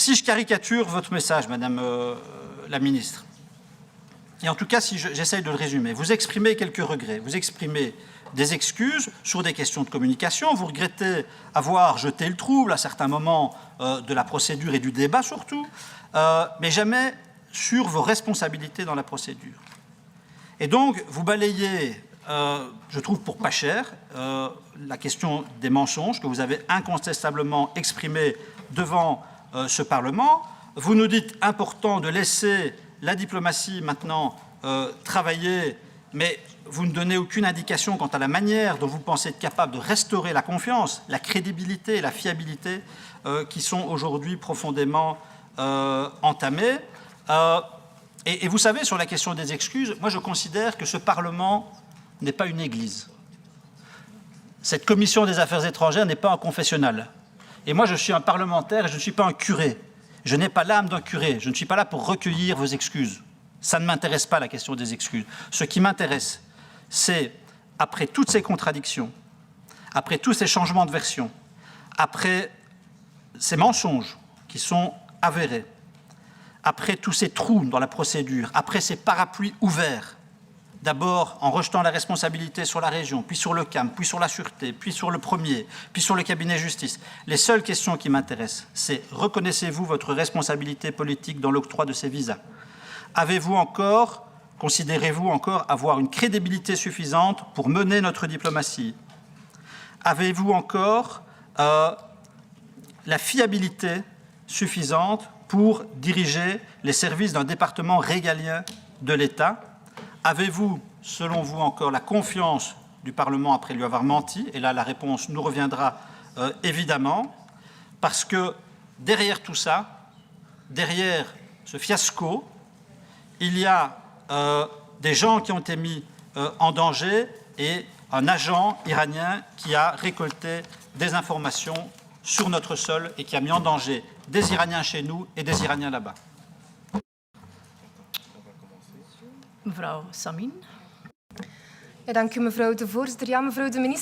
Si je caricature votre message, Madame la ministre, et en tout cas si j'essaye de le résumer, vous exprimez quelques regrets, vous exprimez des excuses sur des questions de communication, vous regrettez avoir jeté le trouble à certains moments de la procédure et du débat surtout, mais jamais sur vos responsabilités dans la procédure. Et donc, vous balayez, je trouve pour pas cher, la question des mensonges que vous avez incontestablement exprimés devant ce Parlement. Vous nous dites important de laisser la diplomatie maintenant travailler, mais vous ne donnez aucune indication quant à la manière dont vous pensez être capable de restaurer la confiance, la crédibilité et la fiabilité qui sont aujourd'hui profondément entamées. Et vous savez, sur la question des excuses, moi je considère que ce Parlement n'est pas une église. Cette commission des affaires étrangères n'est pas un confessionnal. Et moi je suis un parlementaire et je ne suis pas un curé. Je n'ai pas l'âme d'un curé. Je ne suis pas là pour recueillir vos excuses. Ça ne m'intéresse pas, la question des excuses. Ce qui m'intéresse, c'est, après toutes ces contradictions, après tous ces changements de version, après ces mensonges qui sont avérés, après tous ces trous dans la procédure, après ces parapluies ouverts, d'abord en rejetant la responsabilité sur la région, puis sur le CAM, puis sur la sûreté, puis sur le premier, puis sur le cabinet justice. Les seules questions qui m'intéressent, c'est reconnaissez-vous votre responsabilité politique dans l'octroi de ces visas? Avez-vous encore, considérez-vous encore avoir une crédibilité suffisante pour mener notre diplomatie? Avez-vous encore la fiabilité suffisante pour diriger les services d'un département régalien de l'État? Avez-vous, selon vous, encore la confiance du Parlement après lui avoir menti? Et là, la réponse nous reviendra évidemment, parce que derrière tout ça, derrière ce fiasco, il y a des gens qui ont été mis en danger et un agent iranien qui a récolté des informations sur notre sol et qui a mis en danger des Iraniens chez nous et des Iraniens là-bas. Mevrouw Samin. Ja, dank u mevrouw de voorzitter. Ja, mevrouw de minister.